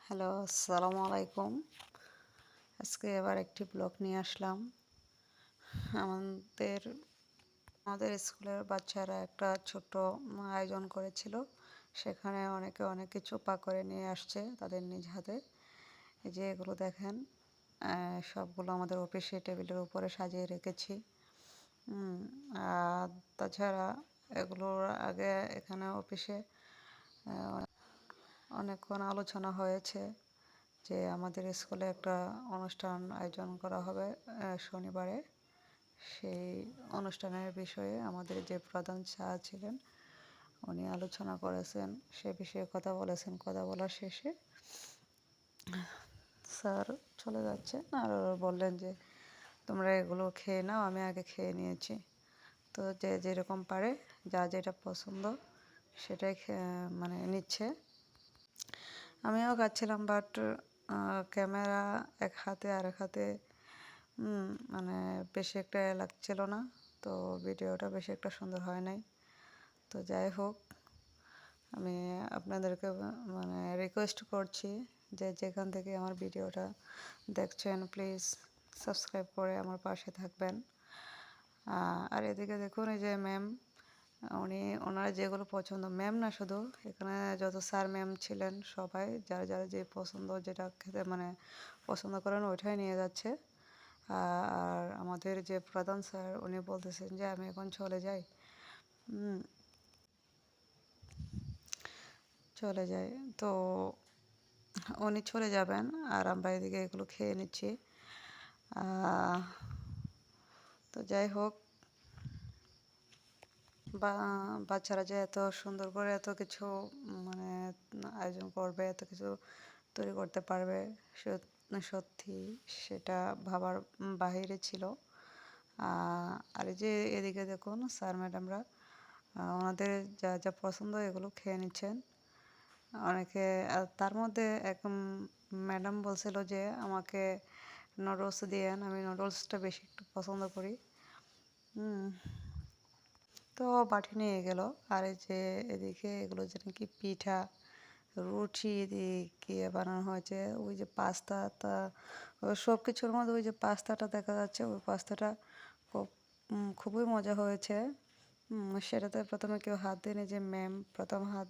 Hello, আসসালামু আলাইকুম। আজকে আবার একটি ব্লগ নিয়ে আসলাম। আমাদের আমাদের স্কুলের বাচ্চারা একটা ছোট্ট আয়োজন করেছিল। সেখানে অনেকে অনেক কিছু করে নিয়ে আসছে তাদের নিজ হাতে। এই যে এগুলো দেখেন, সবগুলো আমাদের অফিসে টেবিলের উপরে সাজিয়ে রেখেছি। আর তাছাড়া এগুলোর আগে এখানে অফিসে অনেকক্ষণ আলোচনা হয়েছে যে আমাদের স্কুলে একটা অনুষ্ঠান আয়োজন করা হবে শনিবারে। সেই অনুষ্ঠানের বিষয়ে আমাদের যে প্রধান স্যার ছিলেন উনি আলোচনা করেছেন, সে বিষয়ে কথা বলেছেন। কথা বলার শেষে স্যার চলে যাচ্ছেন আর বললেন যে তোমরা এগুলো খেয়ে নাও, আমি আগে খেয়ে নিয়েছি। তো যে যেরকম পারে, যা যেটা পছন্দ সেটাই মানে নিচ্ছে। আমিও খাচ্ছিলাম, বাট ক্যামেরা এক হাতে আর এক হাতে মানে বেশি একটা লাগছিল না, তো ভিডিওটা বেশি একটা সুন্দর হয় নাই। তো যাই হোক, আমি আপনাদেরকে মানে রিকোয়েস্ট করছি যে যেখান থেকে আমার ভিডিওটা দেখছেন প্লিজ সাবস্ক্রাইব করে আমার পাশে থাকবেন। আর এদিকে দেখুন, এই যে ম্যাম, ওনারা যেগুলো পছন্দ, ম্যাম না শুধু, এখানে যত স্যার ম্যাম ছিলেন সবাই যারা যারা যে পছন্দ, যেটা খেতে মানে পছন্দ করেন ওইটাই নিয়ে যাচ্ছে। আর আমাদের যে প্রধান স্যার উনি বলতেছেন যে আমি এখন চলে যাই। চলে যাই তো উনি চলে যাবেন আর আমরা এদিকে এগুলো খেয়ে নিচ্ছি। তো যাই হোক, বাচ্চারা যে এত সুন্দর করে এত কিছু মানে আয়োজন করবে, এত কিছু তৈরি করতে পারবে, সত্যি সেটা ভাবার বাহিরে ছিল। আর এই যে এদিকে দেখুন স্যার ম্যাডামরা ওনাদের যা যা পছন্দ এগুলো খেয়ে নিচ্ছেন। অনেকে তার মধ্যে এক ম্যাডাম বলছিল যে আমাকে নুডলস দিয়েন, আমি নুডলসটা বেশি একটু পছন্দ করি। তো বাটি নিয়ে গেল। আর এই যে এদিকে এগুলো যেন কি পিঠা, রুটি দিয়ে বানানো হয়েছে, ওই যে পাস্তা, তা সব কিছুর মধ্যে ওই যে পাস্তাটা দেখা যাচ্ছে, ওই পাস্তাটা খুব খুবই মজা হয়েছে। সেটাতে প্রথমে কেউ হাত দেয়নি, যে ম্যাম প্রথম হাত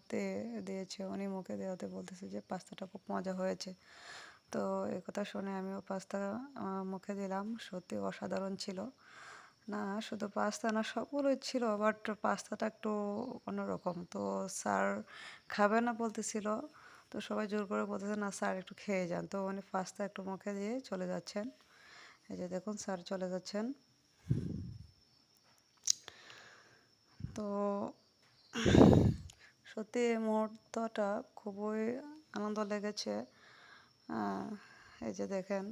দিয়েছে, উনি মুখে দেওয়াতে বলতেছে যে পাস্তাটা খুব মজা হয়েছে। তো এই কথা শুনে আমিও পাস্তা মুখে দিলাম, সত্যি অসাধারণ ছিল। না শুধু পাস্তা না, সবগুলোই ছিল, বাট পাস্তাটা একটু অন্যরকম। তো স্যার খাবে না বলতেছিল, তো সবাই জোর করে বলতেছে না স্যার একটু খেয়ে যান। তো উনি পাস্তা একটু মুখে দিয়ে চলে যাচ্ছেন। এই যে দেখুন স্যার চলে যাচ্ছেন। তো সত্যি এই মুহূর্তটা খুবই আনন্দ লেগেছে। এই যে দেখেন,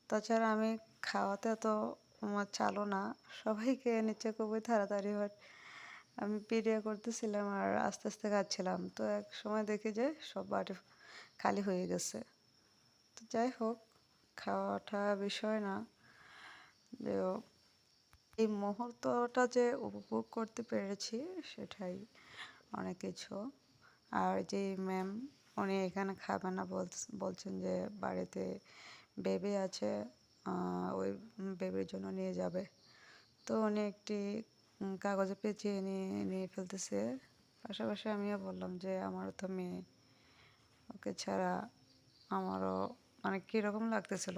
তাছাড়া আমি খাওয়াতে তো আমার চালু না, সবাই খেয়ে নিচ্ছে খুবই তাড়াতাড়ি। বাট আমি ভিডিও করতেছিলাম আর আস্তে আস্তে খাচ্ছিলাম, তো এক সময় দেখি যে সব বাটি খালি হয়ে গেছে। তো যাই হোক, খাওয়াটা বিষয় না, যে এই মুহূর্তটা যে উপভোগ করতে পেরেছি সেটাই অনেক কিছু। আর যে ম্যাম, উনি এখানে খাবেন না, বলছেন যে বাড়িতে বেবি আছে, ওই বেবির জন্য নিয়ে যাবে। তো উনি একটি কাগজে পেঁচিয়ে নিয়ে নিয়ে ফেলতেছে। পাশাপাশি আমিও বললাম যে আমারও তো মেয়ে, ওকে ছাড়া আমারও মানে কীরকম লাগতেছিল।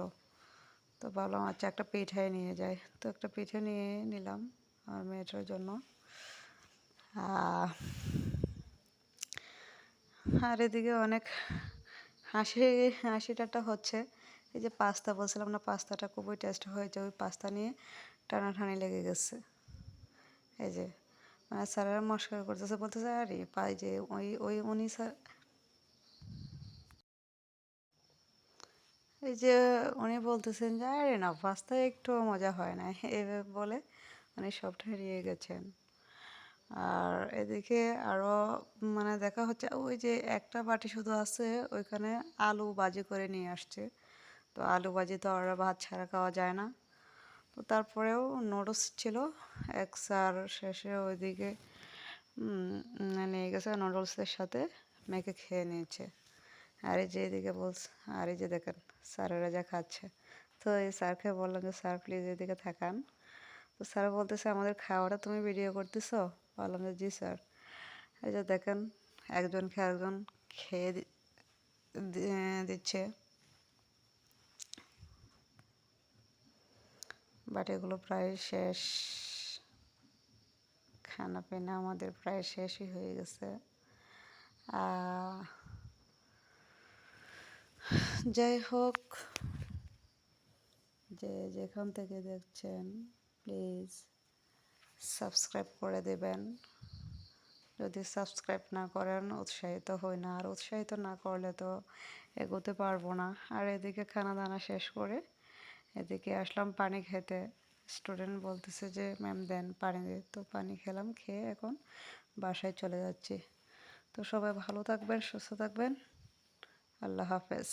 তো ভাবলাম আচ্ছা একটা পিঠাই নিয়ে যাই, তো একটা পিঠে নিয়ে নিলাম আমার মেয়েটার জন্য। আর এদিকে অনেক হাসি হাসি ঠাট্টা হচ্ছে। এই যে পাস্তা বলছিলাম না, পাস্তাটা খুবই টেস্ট হয়েছে, ওই পাস্তা নিয়ে টানাটানি লেগে গেছে। এই যে মানে স্যারেরা মস্কার করতেছে, বলতেছে আরে পাই যে ওই ওই উনি স্যার, এই যে উনি বলতেছেন যে আরে না পাস্তা একটু মজা হয় না, এভাবে বলে উনি সবটা হারিয়ে গেছেন। আর এদিকে আরও মানে দেখা হচ্ছে ওই যে একটা বাটি শুধু আছে, ওইখানে আলু ভাজি করে নিয়ে আসছে। তো আলু ভাজি তো আর ভাত ছাড়া খাওয়া যায় না। তো তারপরেও নুডলস ছিল। এক স্যার শেষে ওইদিকে নিয়ে গেছে নুডলসের সাথে মেখে খেয়ে নিয়েছে। আর এই যে এদিকে বলছে, আর এই যে দেখেন স্যারেরা যা খাচ্ছে। তো এই স্যারকে বললাম যে স্যার প্লিজ এদিকে তাকান। তো স্যার বলতেছে আমাদের খাওয়াটা তুমি ভিডিও করতেছো? বললাম যে জি স্যার। এই যে দেখেন একজনকে একজন খেয়ে দিচ্ছে, বাট এগুলো প্রায় শেষ। খানা পিনা আমাদের প্রায় শেষই হয়ে গেছে। যাই হোক, যে যেখান থেকে দেখছেন প্লিজ সাবস্ক্রাইব করে দেবেন। যদি সাবস্ক্রাইব না করেন উৎসাহিত হই না, আর উৎসাহিত না করলে তো এগোতে পারবো না। আর এদিকে খানা দানা শেষ করে এদিকে আসলাম পানি খেতে। স্টুডেন্ট বলতেছে যে ম্যাম দেন পানি দে, তো পানি খেলাম, খেয়ে এখন বাসায় চলে যাচ্ছি। তো সবাই ভালো থাকবেন, সুস্থ থাকবেন, আল্লাহ হাফেজ।